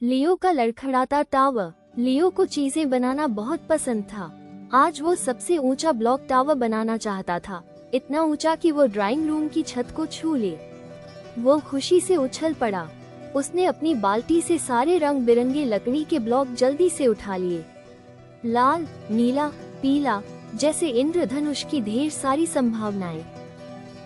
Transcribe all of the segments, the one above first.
लियो का लड़खड़ाता टावर। लियो को चीजें बनाना बहुत पसंद था। आज वो सबसे ऊंचा ब्लॉक टावर बनाना चाहता था, इतना ऊंचा कि वो ड्राइंग रूम की छत को छू ले। वो खुशी से उछल पड़ा। उसने अपनी बाल्टी से सारे रंग बिरंगे लकड़ी के ब्लॉक जल्दी से उठा लिए। लाल, नीला, पीला, जैसे इंद्रधनुष की ढेर सारी संभावनाएं।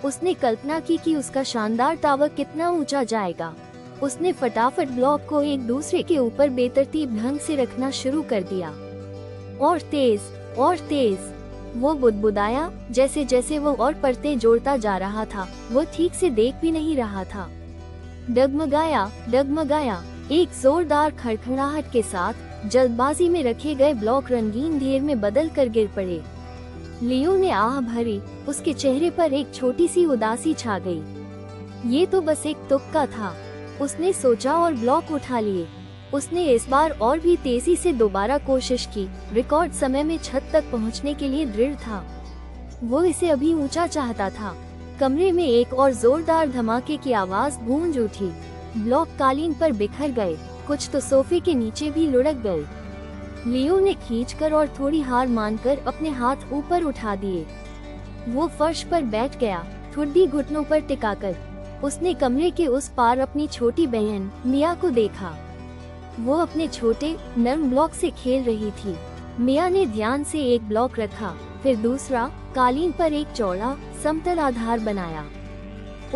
उसने कल्पना की कि उसका शानदार टावर कितना ऊंचा जाएगा। उसने फटाफट ब्लॉक को एक दूसरे के ऊपर बेतरतीब ढंग से रखना शुरू कर दिया। और तेज वो बुदबुदाया। जैसे जैसे वो और परतें जोड़ता जा रहा था, वो ठीक से देख भी नहीं रहा था। डगमगाया। एक जोरदार खड़खड़ाहट के साथ जल्दबाजी में रखे गए ब्लॉक रंगीन ढेर में बदल कर गिर पड़े। लियो ने आह भरी। उसके चेहरे पर एक छोटी सी उदासी छा गई। ये तो बस एक तुक्का था, उसने सोचा और ब्लॉक उठा लिए। उसने इस बार और भी तेजी से दोबारा कोशिश की। रिकॉर्ड समय में छत तक पहुंचने के लिए दृढ़ था। वो इसे अभी ऊंचा चाहता था। कमरे में एक और जोरदार धमाके की आवाज गूंज उठी। ब्लॉक कालीन पर बिखर गए, कुछ तो सोफे के नीचे भी लुढ़क गए। लियो ने खींचकर और थोड़ी हार मानकर अपने हाथ ऊपर उठा दिए। वो फर्श पर बैठ गया, ठुड्डी घुटनों पर टिकाकर। उसने कमरे के उस पार अपनी छोटी बहन मिया को देखा। वो अपने छोटे नरम ब्लॉक से खेल रही थी। मिया ने ध्यान से एक ब्लॉक रखा, फिर दूसरा। कालीन पर एक चौड़ा समतल आधार बनाया।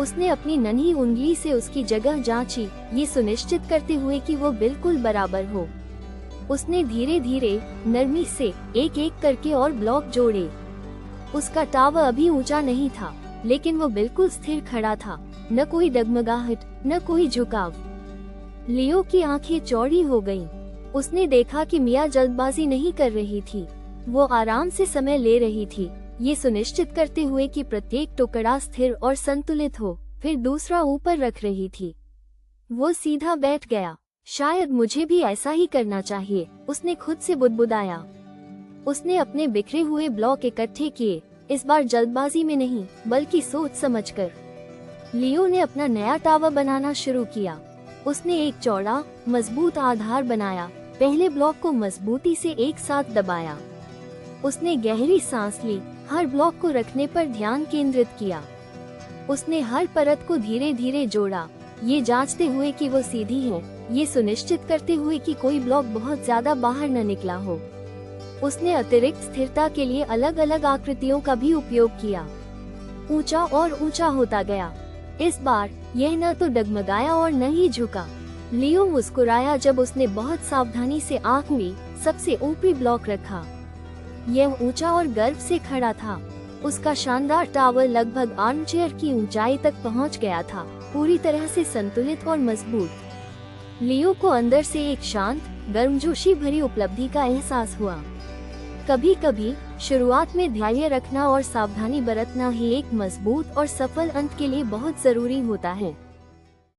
उसने अपनी नन्ही उंगली से उसकी जगह जांची, ये सुनिश्चित करते हुए कि वो बिल्कुल बराबर हो। उसने धीरे धीरे नरमी से एक एक करके और ब्लॉक जोड़े। उसका टावर अभी ऊंचा नहीं था, लेकिन वो बिल्कुल स्थिर खड़ा था। न कोई डगमगाहट, न कोई झुकाव। लियो की आंखें चौड़ी हो गईं। उसने देखा कि मिया जल्दबाजी नहीं कर रही थी। वो आराम से समय ले रही थी, ये सुनिश्चित करते हुए कि प्रत्येक टुकड़ा स्थिर और संतुलित हो। फिर दूसरा ऊपर रख रही थी। वो सीधा बैठ गया। शायद मुझे भी ऐसा ही करना चाहिए, उसने खुद से बुदबुदाया। उसने अपने बिखरे हुए ब्लॉक इकट्ठे किए, इस बार जल्दबाजी में नहीं, बल्कि सोच समझकर। लियो ने अपना नया टावर बनाना शुरू किया। उसने एक चौड़ा, मजबूत आधार बनाया। पहले ब्लॉक को मजबूती से एक साथ दबाया। उसने गहरी सांस ली, हर ब्लॉक को रखने पर ध्यान केंद्रित किया। उसने हर परत को धीरे धीरे जोड़ा, ये जांचते हुए कि वो सीधी है, ये सुनिश्चित करते हुए कि कोई ब्लॉक बहुत ज्यादा बाहर न निकला हो। उसने अतिरिक्त स्थिरता के लिए अलग अलग आकृतियों का भी उपयोग किया। ऊंचा और ऊंचा होता गया। इस बार यह न तो डगमगाया और न ही झुका। लियो मुस्कुराया जब उसने बहुत सावधानी से आखिरी सबसे ऊपरी ब्लॉक रखा। यह ऊंचा और गर्व से खड़ा था। उसका शानदार टावर लगभग आर्मचेयर की ऊंचाई तक पहुंच गया था, पूरी तरह से संतुलित और मजबूत। लियो को अंदर से एक शांत, गर्मजोशी भरी उपलब्धि का एहसास हुआ। कभी कभी शुरुआत में धैर्य रखना और सावधानी बरतना ही एक मजबूत और सफल अंत के लिए बहुत जरूरी होता है।